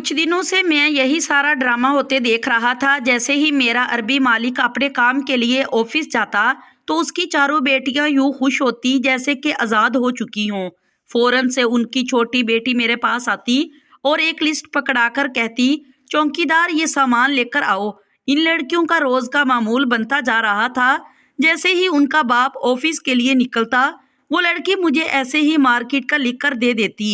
कुछ दिनों से मैं यही सारा ड्रामा होते देख रहा था। जैसे ही मेरा अरबी मालिक अपने काम के लिए ऑफिस जाता तो उसकी चारों बेटियां यूं खुश होती जैसे कि आज़ाद हो चुकी हों। फौरन से उनकी छोटी बेटी मेरे पास आती और एक लिस्ट पकड़ाकर कहती, चौकीदार ये सामान लेकर आओ। इन लड़कियों का रोज का मामूल बनता जा रहा था। जैसे ही उनका बाप ऑफिस के लिए निकलता वो लड़की मुझे ऐसे ही मार्केट का लिख कर दे देती,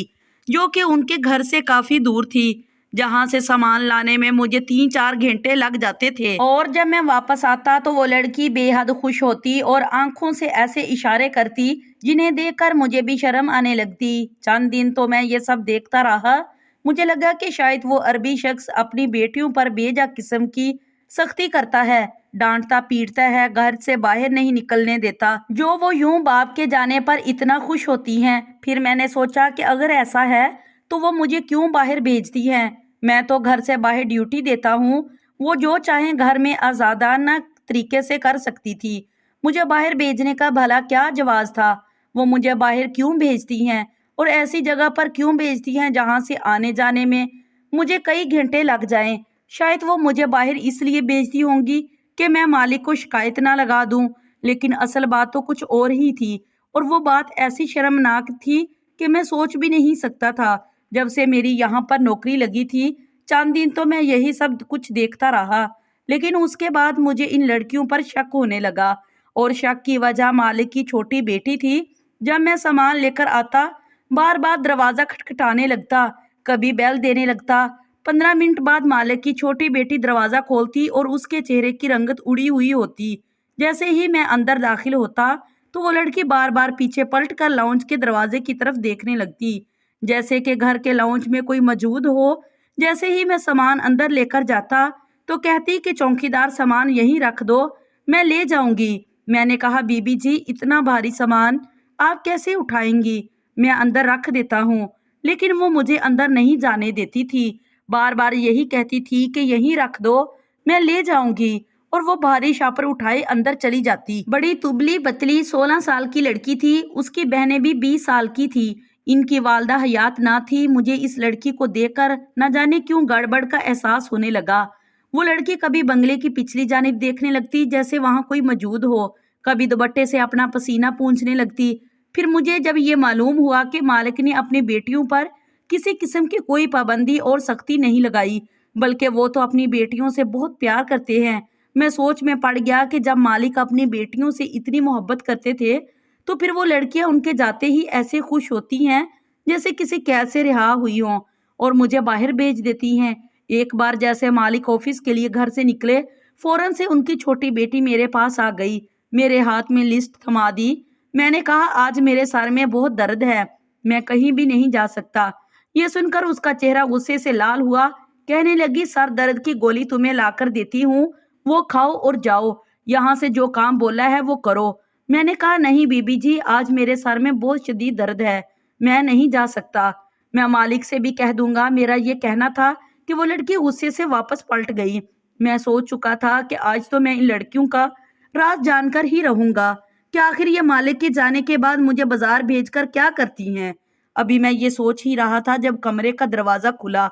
जो कि उनके घर से काफी दूर थी, जहां से सामान लाने में मुझे 3-4 घंटे लग जाते थे। और जब मैं वापस आता तो वो लड़की बेहद खुश होती और आंखों से ऐसे इशारे करती जिन्हें देखकर मुझे भी शर्म आने लगती। चंद दिन तो मैं ये सब देखता रहा। मुझे लगा कि शायद वो अरबी शख्स अपनी बेटियों पर बेजा किस्म की सख्ती करता है, डांटता पीटता है, घर से बाहर नहीं निकलने देता, जो वो यूं बाप के जाने पर इतना खुश होती हैं। फिर मैंने सोचा कि अगर ऐसा है तो वो मुझे क्यों बाहर भेजती हैं। मैं तो घर से बाहर ड्यूटी देता हूँ, वो जो चाहे घर में आज़ादाना तरीके से कर सकती थी। मुझे बाहर भेजने का भला क्या जवाब था। वो मुझे बाहर क्यों भेजती हैं और ऐसी जगह पर क्यों भेजती हैं जहाँ से आने जाने में मुझे कई घंटे लग जाएं। शायद वो मुझे बाहर इसलिए भेजती होंगी कि मैं मालिक को शिकायत ना लगा दूं, लेकिन असल बात तो कुछ और ही थी। और वो बात ऐसी शर्मनाक थी कि मैं सोच भी नहीं सकता था। जब से मेरी यहाँ पर नौकरी लगी थी, चंद दिन तो मैं यही सब कुछ देखता रहा, लेकिन उसके बाद मुझे इन लड़कियों पर शक होने लगा। और शक की वजह मालिक की छोटी बेटी थी। जब मैं सामान लेकर आता बार बार दरवाजा खटखटाने लगता, कभी बेल देने लगता। 15 मिनट बाद मालिक की छोटी बेटी दरवाजा खोलती और उसके चेहरे की रंगत उड़ी हुई होती। जैसे ही मैं अंदर दाखिल होता तो वो लड़की बार बार पीछे पलट कर लाउंज के दरवाजे की तरफ देखने लगती, जैसे कि घर के लाउंज में कोई मौजूद हो। जैसे ही मैं सामान अंदर लेकर जाता तो कहती कि चौकीदार सामान यहीं रख दो, मैं ले जाऊंगी। मैंने कहा, बीबी जी इतना भारी सामान आप कैसे उठाएंगी, मैं अंदर रख देता हूँ। लेकिन वो मुझे अंदर नहीं जाने देती थी, बार बार यही कहती थी कि यहीं रख दो, मैं ले जाऊंगी। और वो भारी शापर उठाए अंदर चली जाती। बड़ी तुबली पतली 16 साल की लड़की थी, उसकी बहनें भी 20 साल की थी। इनकी वालदा हयात ना थी। मुझे इस लड़की को देखकर न जाने क्यों गड़बड़ का एहसास होने लगा। वो लड़की कभी बंगले की पिछली जानिब देखने लगती जैसे वहां कोई मौजूद हो, कभी दुपट्टे से अपना पसीना पोंछने लगती। फिर मुझे जब ये मालूम हुआ कि मालिक ने अपनी बेटियों पर किसी किस्म की कोई पाबंदी और सख्ती नहीं लगाई, बल्कि वो तो अपनी बेटियों से बहुत प्यार करते हैं, मैं सोच में पड़ गया कि जब मालिक अपनी बेटियों से इतनी मोहब्बत करते थे तो फिर वो लड़कियां उनके जाते ही ऐसे खुश होती हैं जैसे किसी कैद से रिहा हुई हों और मुझे बाहर भेज देती हैं। एक बार जैसे मालिक ऑफिस के लिए घर से निकले, फौरन से उनकी छोटी बेटी मेरे पास आ गई, मेरे हाथ में लिस्ट थमा दी। मैंने कहा, आज मेरे सर में बहुत दर्द है, मैं कहीं भी नहीं जा सकता। ये सुनकर उसका चेहरा गुस्से से लाल हुआ। कहने लगी, सर दर्द की गोली तुम्हें लाकर देती हूँ, वो खाओ और जाओ, यहाँ से जो काम बोला है वो करो। मैंने कहा, नहीं बीबी जी, आज मेरे सर में बहुत शदीद दर्द है, मैं नहीं जा सकता। मैं मालिक से भी कह दूंगा। मेरा ये कहना था कि वो लड़की गुस्से से वापस पलट गई। मैं सोच चुका था कि आज तो मैं इन लड़कियों का राज जानकर ही रहूंगा कि आखिर ये मालिक के जाने के बाद मुझे बाजार भेजकर क्या करती हैं। अभी मैं ये सोच ही रहा था जब कमरे का दरवाजा खुला।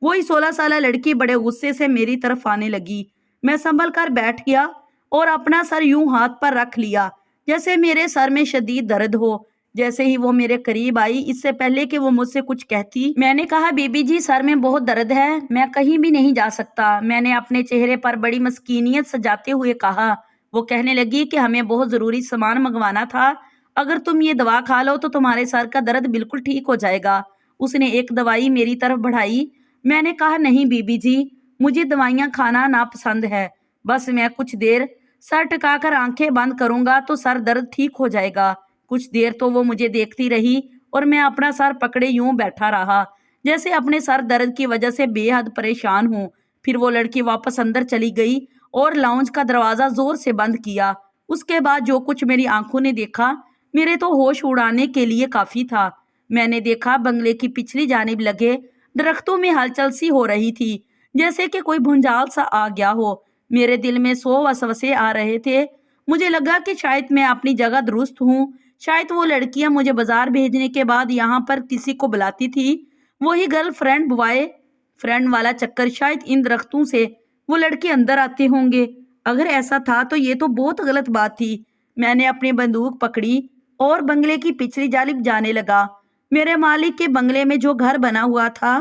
वही 16 साल लड़की बड़े गुस्से से मेरी तरफ आने लगी। मैं संभल कर बैठ गया और अपना सर यूं हाथ पर रख लिया जैसे मेरे सर में शदीद दर्द हो। जैसे ही वो मेरे करीब आई, इससे पहले कि वो मुझसे कुछ कहती, मैंने कहा, बीबी जी सर में बहुत दर्द है, मैं कहीं भी नहीं जा सकता। मैंने अपने चेहरे पर बड़ी मस्कीनियत सजाते हुए कहा। वो कहने लगी कि हमें बहुत जरूरी सामान मंगवाना था, अगर तुम ये दवा खा लो तो तुम्हारे सर का दर्द बिल्कुल ठीक हो जाएगा। उसने एक दवाई मेरी तरफ बढ़ाई। मैंने कहा, नहीं बीबी जी, मुझे दवाइयाँ खाना नापसंद है, बस मैं कुछ देर सर टिकाकर आंखें बंद करूंगा तो सर दर्द ठीक हो जाएगा। कुछ देर तो वो मुझे देखती रही और मैं अपना सर पकड़े यूं बैठा रहा जैसे अपने सर दर्द की वजह से बेहद परेशान हूँ। फिर वो लड़की वापस अंदर चली गई और लाउंज का दरवाजा जोर से बंद किया। उसके बाद जो कुछ मेरी आंखों ने देखा मेरे तो होश उड़ाने के लिए काफी था। मैंने देखा बंगले की पिछली जानिब लगे दरख्तों में हलचल सी हो रही थी, जैसे कि कोई भूंजाल सा आ गया हो। मेरे दिल में 100 वसवसे आ रहे थे। मुझे लगा कि शायद मैं अपनी जगह दुरुस्त हूँ, शायद वो लड़कियां मुझे बाजार भेजने के बाद यहाँ पर किसी को बुलाती थी, वही गर्लफ्रेंड बॉय فرینڈ والا چکر، شاید ان درختوں سے وہ لڑکے اندر آتے ہوں گے۔ اگر ایسا تھا تو یہ تو بہت غلط بات تھی۔ میں نے اپنی بندوق پکڑی اور بنگلے کی پچھلی جانب جانے لگا۔ میرے مالک کے بنگلے میں جو گھر بنا ہوا تھا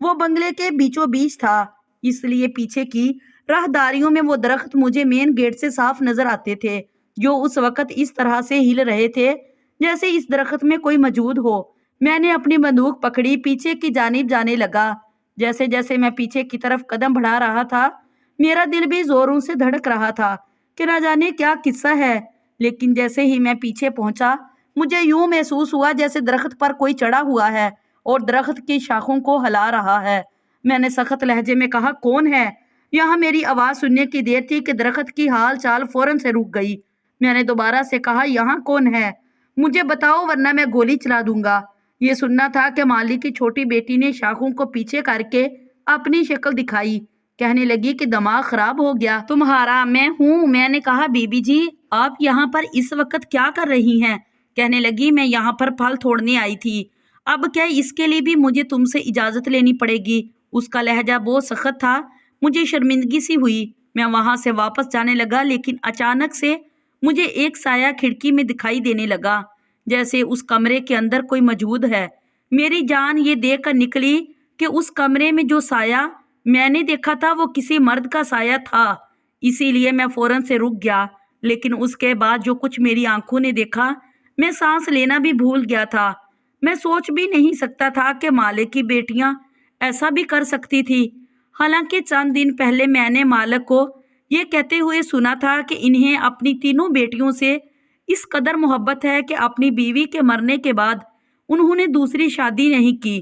وہ بنگلے کے بیچوں بیچ تھا، اس لیے پیچھے کی راہداریوں میں وہ درخت مجھے مین گیٹ سے صاف نظر آتے تھے، جو اس وقت اس طرح سے ہل رہے تھے جیسے اس درخت میں کوئی موجود ہو۔ میں نے اپنی بندوق پکڑی، پیچھے کی جانب جانے لگا۔ جیسے جیسے میں پیچھے کی طرف قدم بڑھا رہا تھا میرا دل بھی زوروں سے دھڑک رہا تھا کہ نہ جانے کیا قصہ ہے، لیکن جیسے ہی میں پیچھے پہنچا مجھے یوں محسوس ہوا جیسے درخت پر کوئی چڑھا ہوا ہے اور درخت کی شاخوں کو ہلا رہا ہے۔ میں نے سخت لہجے میں کہا، کون ہے یہاں؟ میری آواز سننے کی دیر تھی کہ درخت کی حال چال فوراً سے رک گئی۔ میں نے دوبارہ سے کہا، یہاں کون ہے؟ مجھے بتاؤ ورنہ میں گولی چلا دوں گا۔ یہ سننا تھا کہ مالک کی چھوٹی بیٹی نے شاخوں کو پیچھے کر کے اپنی شکل دکھائی، کہنے لگی کہ دماغ خراب ہو گیا تمہارا۔ میں ہوں۔ میں نے کہا، بی بی جی آپ یہاں پر اس وقت کیا کر رہی ہیں؟ کہنے لگی، میں یہاں پر پھل توڑنے آئی تھی۔ اب کیا اس کے لیے بھی مجھے تم سے اجازت لینی پڑے گی؟ اس کا لہجہ بہت سخت تھا، مجھے شرمندگی سی ہوئی۔ میں وہاں سے واپس جانے لگا، لیکن اچانک سے مجھے ایک سایہ کھڑکی میں دکھائی دینے لگا، جیسے اس کمرے کے اندر کوئی موجود ہے۔ میری جان یہ دیکھ کر نکلی کہ اس کمرے میں جو سایہ میں نے دیکھا تھا وہ کسی مرد کا سایہ تھا، اسی لیے میں فوراً سے رک گیا۔ لیکن اس کے بعد جو کچھ میری آنکھوں نے دیکھا، میں سانس لینا بھی بھول گیا تھا۔ میں سوچ بھی نہیں سکتا تھا کہ مالک کی بیٹیاں ایسا بھی کر سکتی تھی۔ حالانکہ چند دن پہلے میں نے مالک کو یہ کہتے ہوئے سنا تھا کہ انہیں اپنی تینوں بیٹیوں سے اس قدر محبت ہے کہ اپنی بیوی کے مرنے کے بعد انہوں نے دوسری شادی نہیں کی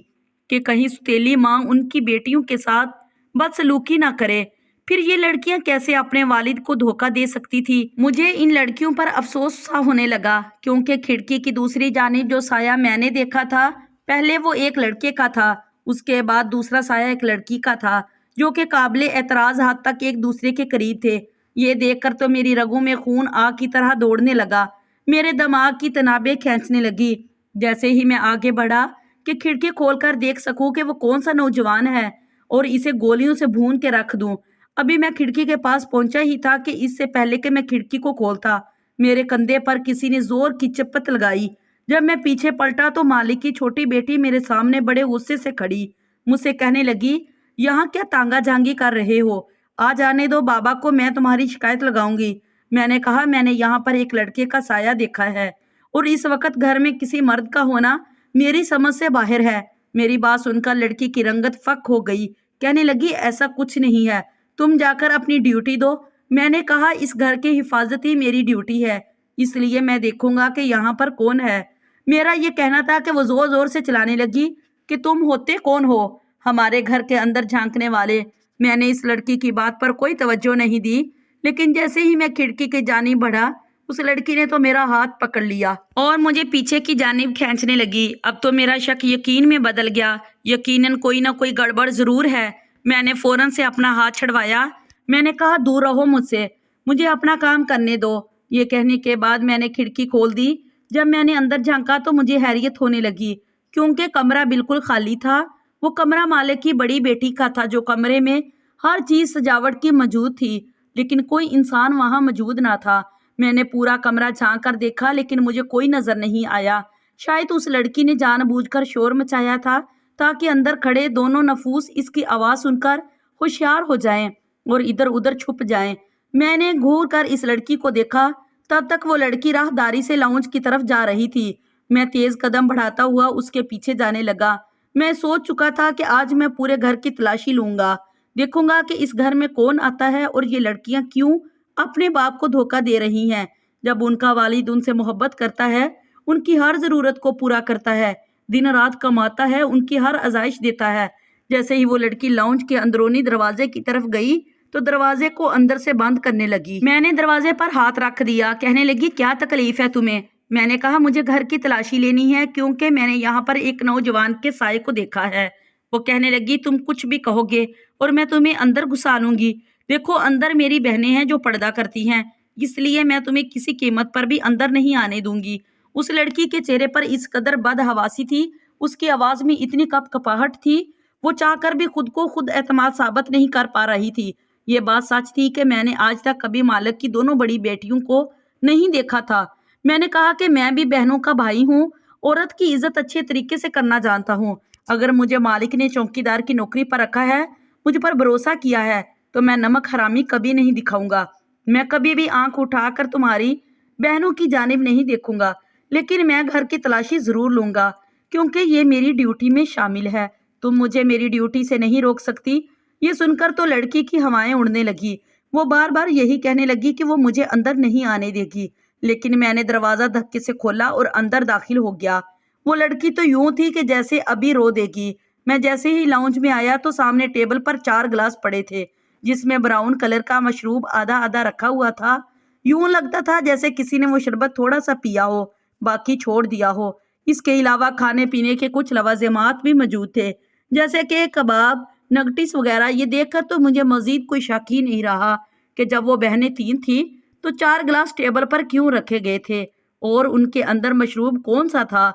کہ کہیں سوتیلی ماں ان کی بیٹیوں کے ساتھ بدسلوکی نہ کرے۔ پھر یہ لڑکیاں کیسے اپنے والد کو دھوکہ دے سکتی تھی؟ مجھے ان لڑکیوں پر افسوس سا ہونے لگا، کیونکہ کھڑکی کی دوسری جانب جو سایہ میں نے دیکھا تھا پہلے وہ ایک لڑکے کا تھا، اس کے بعد دوسرا سایہ ایک لڑکی کا تھا، جو کہ قابل اعتراض حد تک ایک دوسرے کے قریب تھے۔ یہ دیکھ کر تو میری رگوں میں خون آگ کی طرح دوڑنے لگا، میرے دماغ کی تنابیں کھینچنے لگی۔ جیسے ہی میں آگے بڑھا کہ کھڑکی کھول کر دیکھ سکوں کہ وہ کون سا نوجوان ہے اور اسے گولیوں سے بھون کے رکھ دوں، ابھی میں کھڑکی کے پاس پہنچا ہی تھا کہ اس سے پہلے کہ میں کھڑکی کو کھولتا میرے کندھے پر کسی نے زور کی چپت لگائی۔ جب میں پیچھے پلٹا تو مالک کی چھوٹی بیٹی میرے سامنے بڑے غصے سے کھڑی، مجھ سے کہنے لگی، یہاں کیا تانگا جھانگی کر رہے ہو؟ آ جانے دو بابا کو، میں تمہاری شکایت لگاؤں گی۔ میں نے کہا، میں نے یہاں پر ایک لڑکے کا سایہ دیکھا ہے اور اس وقت گھر میں کسی مرد کا ہونا میری سمجھ سے باہر ہے۔ میری بات سن کر لڑکی کی رنگت فک ہو گئی، کہنے لگی، ایسا کچھ نہیں ہے، تم جا کر اپنی ڈیوٹی دو۔ میں نے کہا، اس گھر کی حفاظت ہی میری ڈیوٹی ہے، اس لیے میں دیکھوں گا کہ یہاں پر کون ہے۔ میرا یہ کہنا تھا کہ وہ زور زور سے چلانے لگی کہ تم ہوتے کون ہو ہمارے گھر کے اندر جھانکنے والے؟ میں نے اس لڑکی کی بات پر کوئی توجہ نہیں دی، لیکن جیسے ہی میں کھڑکی کی جانب بڑھا اس لڑکی نے تو میرا ہاتھ پکڑ لیا اور مجھے پیچھے کی جانب کھینچنے لگی۔ اب تو میرا شک یقین میں بدل گیا، یقیناً کوئی نہ کوئی گڑبڑ ضرور ہے۔ میں نے فوراً سے اپنا ہاتھ چھڑوایا۔ میں نے کہا، دور رہو مجھ سے، مجھے اپنا کام کرنے دو۔ یہ کہنے کے بعد میں نے کھڑکی کھول دی۔ جب میں نے اندر جھانکا تو مجھے حیرت ہونے لگی، کیونکہ کمرہ بالکل خالی تھا۔ وہ کمرہ مالک کی بڑی بیٹی کا تھا، جو کمرے میں ہر چیز سجاوٹ کی موجود تھی، لیکن کوئی انسان وہاں موجود نہ تھا۔ میں نے پورا کمرہ جھانک کر دیکھا، لیکن مجھے کوئی نظر نہیں آیا۔ شاید اس لڑکی نے جان بوجھ کر شور مچایا تھا تاکہ اندر کھڑے دونوں نفوس اس کی آواز سن کر ہوشیار ہو جائیں اور ادھر ادھر چھپ جائیں۔ میں نے گھور کر اس لڑکی کو دیکھا، تب تک وہ لڑکی راہداری سے لاؤنج کی طرف جا رہی تھی۔ میں تیز قدم بڑھاتا ہوا اس کے پیچھے جانے لگا۔ میں سوچ چکا تھا کہ آج میں پورے گھر کی تلاشی لوں گا، دیکھوں گا کہ اس گھر میں کون آتا ہے اور یہ لڑکیاں کیوں اپنے باپ کو دھوکہ دے رہی ہیں، جب ان کا والد ان سے محبت کرتا ہے، ان کی ہر ضرورت کو پورا کرتا ہے، دن رات کماتا ہے، ان کی ہر آزائش دیتا ہے۔ جیسے ہی وہ لڑکی لاؤنج کے اندرونی دروازے کی طرف گئی تو دروازے کو اندر سے بند کرنے لگی۔ میں نے دروازے پر ہاتھ رکھ دیا، کہنے لگی، کیا تکلیف ہے تمہیں؟ میں نے کہا، مجھے گھر کی تلاشی لینی ہے، کیونکہ میں نے یہاں پر ایک نوجوان کے سائے کو دیکھا ہے۔ وہ کہنے لگی، تم کچھ بھی کہو گے اور میں تمہیں اندر گھسا لوں گی۔ دیکھو، اندر میری بہنیں ہیں جو پردہ کرتی ہیں، اس لیے میں تمہیں کسی قیمت پر بھی اندر نہیں آنے دوں گی۔ اس لڑکی کے چہرے پر اس قدر بدحواسی تھی، اس کی آواز میں اتنی کپ کپاہٹ تھی، वो चाहकर भी खुद को खुद एतमाद साबित नहीं कर पा रही थी। ये बात सच थी कि मैंने आज तक कभी मालिक की दोनों बड़ी बेटियों को नहीं देखा था। मैंने कहा कि मैं भी बहनों का भाई हूँ, औरत की इज्जत अच्छे तरीके से करना जानता हूँ। अगर मुझे मालिक ने चौकीदार की नौकरी पर रखा है, मुझ पर भरोसा किया है, तो मैं नमक हरामी कभी नहीं दिखाऊंगा। मैं कभी भी आंख उठाकर तुम्हारी बहनों की जानिब नहीं देखूंगा, लेकिन मैं घर की तलाशी जरूर लूंगा, क्योंकि ये मेरी ड्यूटी में शामिल है। तुम मुझे मेरी ड्यूटी से नहीं रोक सकती। ये सुनकर तो लड़की की हवाएं उड़ने लगी। वो बार बार यही कहने लगी कि वो मुझे अंदर नहीं आने देगी, लेकिन मैंने दरवाजा धक्के से खोला और अंदर दाखिल हो गया। वो लड़की तो यूं थी कि जैसे अभी रो देगी। मैं जैसे ही लाउंज में आया तो सामने टेबल पर 4 गिलास पड़े थे, जिसमें ब्राउन कलर का मशरूब आधा आधा रखा हुआ था। यूं लगता था जैसे किसी ने वो शरबत थोड़ा सा पिया हो, बाकी छोड़ दिया हो। इसके अलावा खाने पीने के कुछ लवाजिमात भी मौजूद थे, जैसे कि कबाब, नगटिस वगैरह। ये देखकर तो मुझे मजीद कोई शक ही नहीं रहा कि जब वो बहनें 3 थी तो 4 गिलास टेबल पर क्यों रखे गए थे और उनके अंदर मशरूब कौन सा था।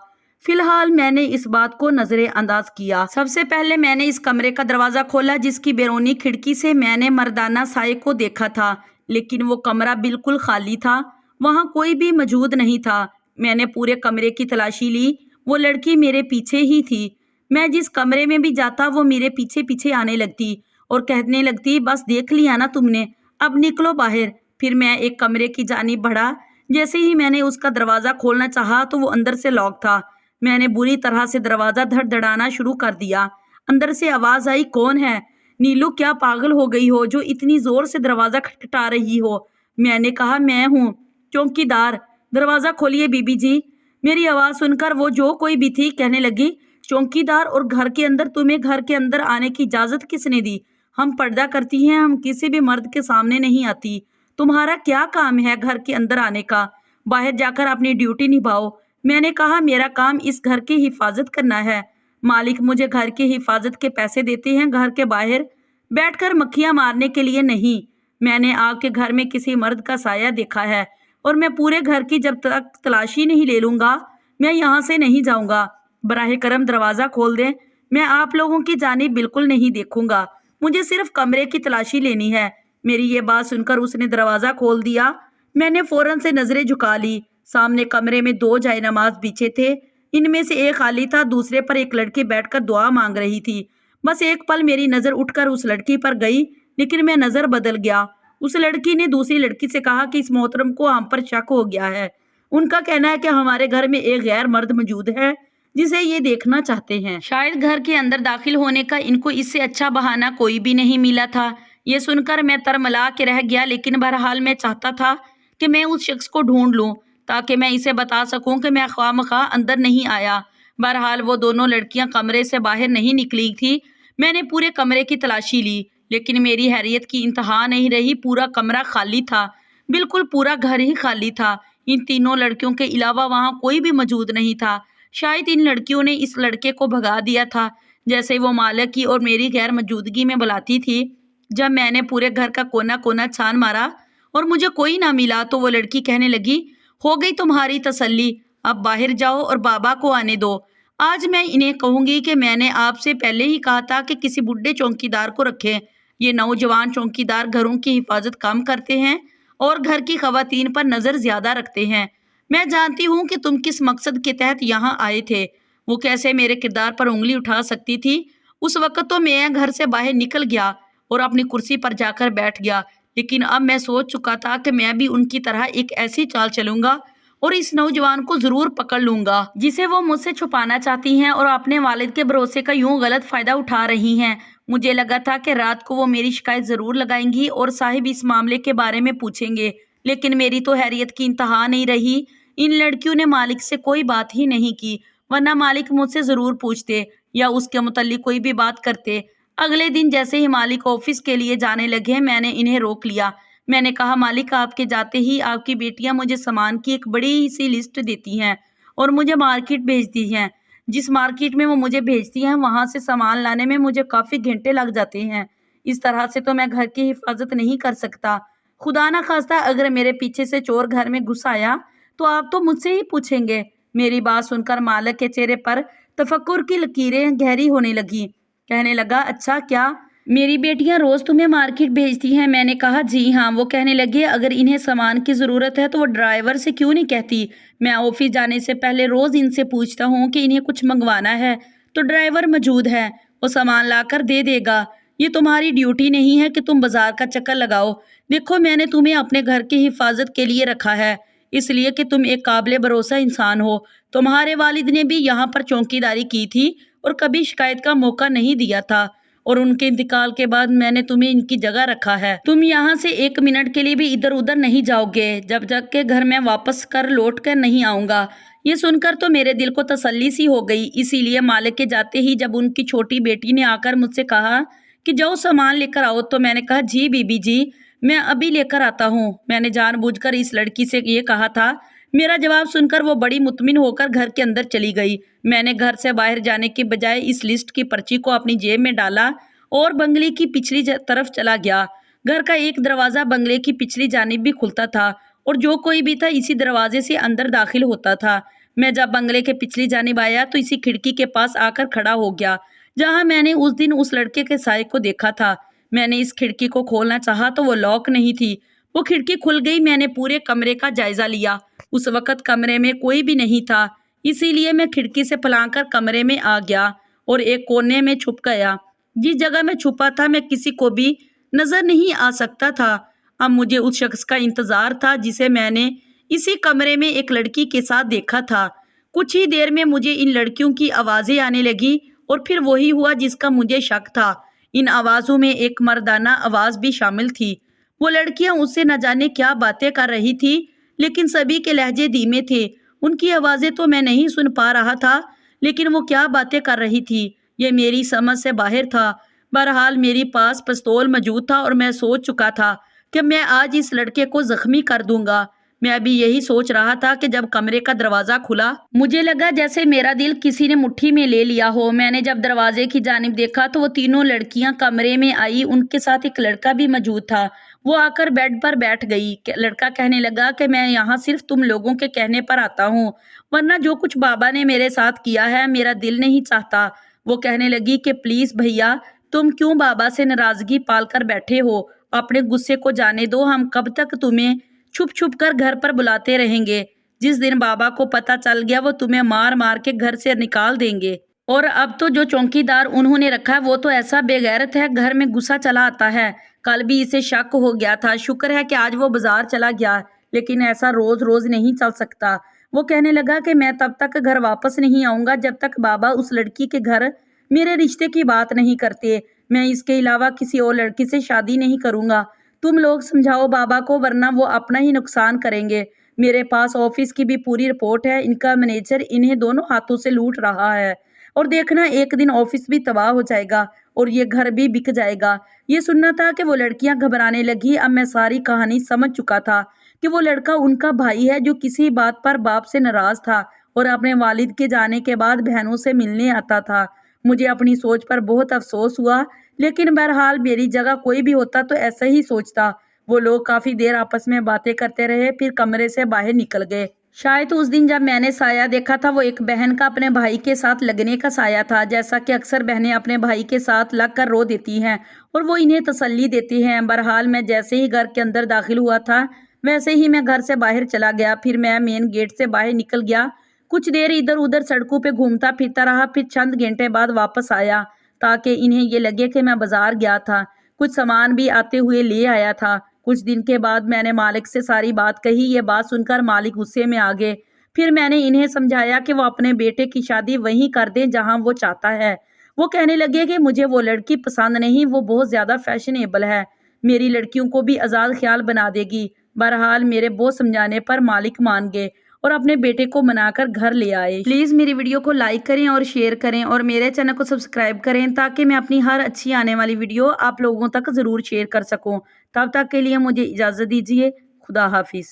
फिलहाल मैंने इस बात को नजरअंदाज किया। सबसे पहले मैंने इस कमरे का दरवाजा खोला, जिसकी बैरूनी खिड़की से मैंने मर्दाना साये को देखा था, लेकिन वो कमरा बिल्कुल खाली था। वहां कोई भी मौजूद नहीं था। मैंने पूरे कमरे की तलाशी ली। वो लड़की मेरे पीछे ही थी। मैं जिस कमरे में भी जाता वो मेरे पीछे पीछे आने लगती और कहने लगती, बस देख लिया ना तुमने, अब निकलो बाहर। फिर मैं एक कमरे की जानिब बढ़ा। जैसे ही मैंने उसका दरवाजा खोलना चाहा तो वो अंदर से लॉक था। मैंने बुरी तरह से दरवाजा धड़धड़ाना शुरू कर दिया। अंदर से आवाज आई, कौन है? नीलू, क्या पागल हो गई हो जो इतनी जोर से दरवाजा खटखटा रही हो? मैंने कहा, मैं हूँ चौकीदार, दरवाजा खोलिए बीबी जी। मेरी आवाज सुनकर वो जो कोई भी थी कहने लगी, चौकीदार और घर के अंदर? तुम्हें घर के अंदर आने की इजाजत किसने दी? हम पर्दा करती हैं, हम किसी भी मर्द के सामने नहीं आती। तुम्हारा क्या काम है घर के अंदर आने का? बाहर जाकर अपनी ड्यूटी निभाओ। मैंने कहा, मेरा काम इस घर की हिफाजत करना है। मालिक मुझे घर की हिफाजत के पैसे देते हैं, घर के बाहर बैठकर मक्खियां मारने के लिए नहीं। मैंने आपके घर में किसी मर्द का साया देखा है और मैं पूरे घर की जब तक तलाशी नहीं ले लूंगा मैं यहाँ से नहीं जाऊंगा। बराह करम दरवाजा खोल दें। मैं आप लोगों की जानिब बिल्कुल नहीं देखूंगा। मुझे सिर्फ कमरे की तलाशी लेनी है। मेरी ये बात सुनकर उसने दरवाजा खोल दिया। मैंने फौरन से नजरें झुका ली। सामने कमरे में 2 जायनमाज बिछे थे। इनमें से एक खाली था, दूसरे पर एक लड़की बैठकर दुआ मांग रही थी। बस एक पल मेरी नजर उठकर उस लड़की पर गई, लेकिन मैं नजर बदल गया। उस लड़की ने दूसरी लड़की से कहा कि इस मोहतरम को हम पर शक हो गया है। उनका कहना है कि हमारे घर में एक गैर मर्द मौजूद है जिसे ये देखना चाहते हैं। शायद घर के अंदर दाखिल होने का इनको इससे अच्छा बहाना कोई भी नहीं मिला था। ये सुनकर मैं तरमला के रह गया, लेकिन बहरहाल मैं चाहता था कि मैं उस शख्स को ढूंढ लूं ताकि मैं इसे बता सकूं कि मैं ख्वामख्वाह अंदर नहीं आया। बहरहाल वो दोनों लड़कियां कमरे से बाहर नहीं निकली थी। मैंने पूरे कमरे की तलाशी ली, लेकिन मेरी हैरियत की इंतहा नहीं रही। पूरा कमरा खाली था, बिल्कुल पूरा घर ही खाली था। इन तीनों लड़कियों के अलावा वहां कोई भी मौजूद नहीं था। शायद इन लड़कियों ने इस लड़के को भगा दिया था, जैसे वो मालिक की और मेरी गैर मौजूदगी में बुलाती थी। जब मैंने पूरे घर का कोना कोना छान मारा और मुझे कोई ना मिला तो वो लड़की कहने लगी, हो गई तुम्हारी तसल्ली, अब बाहर जाओ और बाबा को आने दो। आज मैं इन्हें कहूंगी कि मैंने आपसे पहले ही कहा था कि किसी बुढ़े चौकीदार को रखें। ये नौजवान चौकीदार घरों की हिफाजत कम करते हैं और घर की खवातीन पर नजर ज्यादा रखते हैं। मैं जानती हूँ कि तुम किस मकसद के तहत यहाँ आए थे। वो कैसे मेरे किरदार पर उंगली उठा सकती थी? उस वक्त तो मैं घर से बाहर निकल गया और अपनी कुर्सी पर जाकर बैठ गया, लेकिन अब मैं सोच चुका था कि मैं भी उनकी तरह एक ऐसी चाल चलूंगा और इस नौजवान को जरूर पकड़ लूंगा जिसे वो मुझसे छुपाना चाहती हैं और अपने वालिद के भरोसे का यूं गलत फायदा उठा रही हैं। मुझे लगा था कि रात को वो मेरी शिकायत जरूर लगाएंगी और साहिब इस मामले के बारे में पूछेंगे, लेकिन मेरी तो हैरियत की इंतहा नहीं रही। इन लड़कियों ने मालिक से कोई बात ही नहीं की, वरना मालिक मुझसे जरूर पूछते या उसके मुतल्लिक कोई भी बात करते। अगले दिन जैसे ही मालिक ऑफिस के लिए जाने लगे, मैंने इन्हें रोक लिया। मैंने कहा, मालिक आपके जाते ही आपकी बेटियां मुझे सामान की एक बड़ी सी लिस्ट देती हैं और मुझे मार्केट भेजती हैं। जिस मार्केट में वो मुझे भेजती हैं वहां से सामान लाने में मुझे काफी घंटे लग जाते हैं। इस तरह से तो मैं घर की हिफाजत नहीं कर सकता। खुदा ना खास्ता अगर मेरे पीछे से चोर घर में घुस आया तो आप तो मुझसे ही पूछेंगे। मेरी बात सुनकर मालिक के चेहरे पर तफक्कुर की लकीरें गहरी होने लगी। کہنے لگا اچھا کیا میری بیٹیاں روز تمہیں مارکیٹ بھیجتی ہیں؟ میں نے کہا جی ہاں۔ وہ کہنے لگے اگر انہیں سامان کی ضرورت ہے تو وہ ڈرائیور سے کیوں نہیں کہتی؟ میں آفس جانے سے پہلے روز ان سے پوچھتا ہوں کہ انہیں کچھ منگوانا ہے تو ڈرائیور موجود ہے، وہ سامان لا کر دے دے گا۔ یہ تمہاری ڈیوٹی نہیں ہے کہ تم بازار کا چکر لگاؤ۔ دیکھو میں نے تمہیں اپنے گھر کی حفاظت کے لیے رکھا ہے، اس لیے کہ تم ایک قابل بھروسہ انسان ہو۔ تمہارے والد نے بھی یہاں پر چوکیداری کی تھی اور کبھی شکایت کا موقع نہیں دیا تھا، اور ان کے انتقال کے بعد میں نے تمہیں ان کی جگہ رکھا ہے۔ تم یہاں سے ایک منٹ کے لیے بھی ادھر ادھر نہیں جاؤ گے جب تک کہ گھر میں واپس لوٹ کر نہیں آؤں گا۔ یہ سن کر تو میرے دل کو تسلی سی ہو گئی۔ اسی لیے مالک کے جاتے ہی جب ان کی چھوٹی بیٹی نے آ کر مجھ سے کہا کہ جاؤ سامان لے کر آؤ تو میں نے کہا جی بی بی جی میں ابھی لے کر آتا ہوں۔ میں نے جان بوجھ کر اس لڑکی سے یہ کہا تھا۔ میرا جواب سن کر وہ بڑی مطمئن ہو کر گھر کے اندر چلی گئی۔ میں نے گھر سے باہر جانے کے بجائے اس لسٹ کی پرچی کو اپنی جیب میں ڈالا اور بنگلے کی پچھلی طرف چلا گیا۔ گھر کا ایک دروازہ بنگلے کی پچھلی جانب بھی کھلتا تھا اور جو کوئی بھی تھا اسی دروازے سے اندر داخل ہوتا تھا۔ میں جب بنگلے کے پچھلی جانب آیا تو اسی کھڑکی کے پاس آ کر کھڑا ہو گیا جہاں میں نے اس دن اس لڑکے کے سائے کو دیکھا تھا۔ میں نے اس کھڑکی کو کھولنا چاہا تو وہ لاک نہیں تھی۔ وہ کھڑکی کھل گئی۔ میں نے پورے کمرے کا جائزہ لیا۔ اس وقت کمرے میں کوئی بھی نہیں تھا، اسی لیے میں کھڑکی سے پھلانگ کر کمرے میں آ گیا اور ایک کونے میں چھپ گیا۔ جس جگہ میں چھپا تھا میں کسی کو بھی نظر نہیں آ سکتا تھا۔ اب مجھے اس شخص کا انتظار تھا جسے میں نے اسی کمرے میں ایک لڑکی کے ساتھ دیکھا تھا۔ کچھ ہی دیر میں مجھے ان لڑکیوں کی آوازیں آنے لگی اور پھر وہی ہوا جس کا مجھے شک تھا۔ ان آوازوں میں ایک مردانہ آواز بھی شامل تھی۔ وہ لڑکیاں اس سے نہ جانے کیا باتیں کر رہی تھی لیکن سبھی کے لہجے دھیمے تھے۔ ان کی آوازیں تو میں نہیں سن پا رہا تھا لیکن وہ کیا باتیں کر رہی تھی یہ میری سمجھ سے باہر تھا۔ بہرحال میری پاس پستول موجود تھا اور میں سوچ چکا تھا کہ میں آج اس لڑکے کو زخمی کر دوں گا۔ میں ابھی یہی سوچ رہا تھا کہ جب کمرے کا دروازہ کھلا مجھے لگا جیسے میرا دل کسی نے مٹھی میں لے لیا ہو۔ میں نے جب دروازے کی جانب دیکھا تو وہ تینوں لڑکیاں کمرے میں آئی، ان کے ساتھ ایک لڑکا بھی موجود تھا۔ وہ آ کر بیڈ پر بیٹھ گئی۔ لڑکا کہنے لگا کہ میں یہاں صرف تم لوگوں کے کہنے پر آتا ہوں، ورنہ جو کچھ بابا نے میرے ساتھ کیا ہے میرا دل نہیں چاہتا۔ وہ کہنے لگی کہ پلیز بھیا تم کیوں بابا سے ناراضگی پال کر بیٹھے ہو؟ اپنے غصے کو جانے دو، ہم کب تک تمہیں چھپ چھپ کر گھر پر بلاتے رہیں گے؟ جس دن بابا کو پتہ چل گیا وہ تمہیں مار مار کے گھر سے نکال دیں گے۔ اور اب تو جو چوکیدار انہوں نے رکھا ہے وہ تو ایسا بے غیرت ہے، گھر میں گھسا چلا آتا ہے۔ کل بھی اسے شک ہو گیا تھا، شکر ہے کہ آج وہ بازار چلا گیا، لیکن ایسا روز روز نہیں چل سکتا۔ وہ کہنے لگا کہ میں تب تک گھر واپس نہیں آؤں گا جب تک بابا اس لڑکی کے گھر میرے رشتے کی بات نہیں کرتے۔ میں اس کے علاوہ کسی اور لڑکی سے شادی نہیں کروں گا۔ تم لوگ سمجھاؤ بابا کو ورنہ وہ اپنا ہی نقصان کریں گے۔ میرے پاس آفس کی بھی پوری رپورٹ ہے، ان کا مینیجر انہیں دونوں ہاتھوں سے لوٹ رہا ہے، اور دیکھنا ایک دن آفس بھی تباہ ہو جائے گا اور یہ گھر بھی بک جائے گا۔ یہ سننا تھا کہ وہ لڑکیاں گھبرانے لگی۔ اب میں ساری کہانی سمجھ چکا تھا کہ وہ لڑکا ان کا بھائی ہے جو کسی بات پر باپ سے ناراض تھا اور اپنے والد کے جانے کے بعد بہنوں سے ملنے آتا تھا۔ مجھے اپنی سوچ پر بہت افسوس ہوا، لیکن بہرحال میری جگہ کوئی بھی ہوتا تو ایسا ہی سوچتا۔ وہ لوگ کافی دیر آپس میں باتیں کرتے رہے، پھر کمرے سے باہر نکل گئے۔ شاید اس دن جب میں نے سایہ دیکھا تھا وہ ایک بہن کا اپنے بھائی کے ساتھ لگنے کا سایہ تھا، جیسا کہ اکثر بہنیں اپنے بھائی کے ساتھ لگ کر رو دیتی ہیں اور وہ انہیں تسلی دیتی ہیں۔ بہرحال میں جیسے ہی گھر کے اندر داخل ہوا تھا ویسے ہی میں گھر سے باہر چلا گیا۔ پھر میں مین گیٹ سے باہر نکل گیا، کچھ دیر ادھر ادھر سڑکوں پہ گھومتا پھرتا رہا، پھر چند گھنٹے بعد واپس آیا تاکہ انہیں یہ لگے کہ میں بازار گیا تھا۔ کچھ سامان بھی آتے ہوئے لے آیا تھا۔ کچھ دن کے بعد میں نے مالک سے ساری بات کہی۔ یہ بات سن کر مالک غصے میں آ گئے۔ پھر میں نے انہیں سمجھایا کہ وہ اپنے بیٹے کی شادی وہیں کر دیں جہاں وہ چاہتا ہے۔ وہ کہنے لگے کہ مجھے وہ لڑکی پسند نہیں، وہ بہت زیادہ فیشنیبل ہے، میری لڑکیوں کو بھی آزاد خیال بنا دے گی۔ بہرحال میرے بہت سمجھانے پر مالک مان گئے اور اپنے بیٹے کو منا کر گھر لے آئے۔ پلیز میری ویڈیو کو لائک کریں اور شیئر کریں اور میرے چینل کو سبسکرائب کریں تاکہ میں اپنی ہر اچھی آنے والی ویڈیو آپ لوگوں تک ضرور شیئر کر سکوں۔ تب تک کے لیے مجھے اجازت دیجیے۔ خدا حافظ۔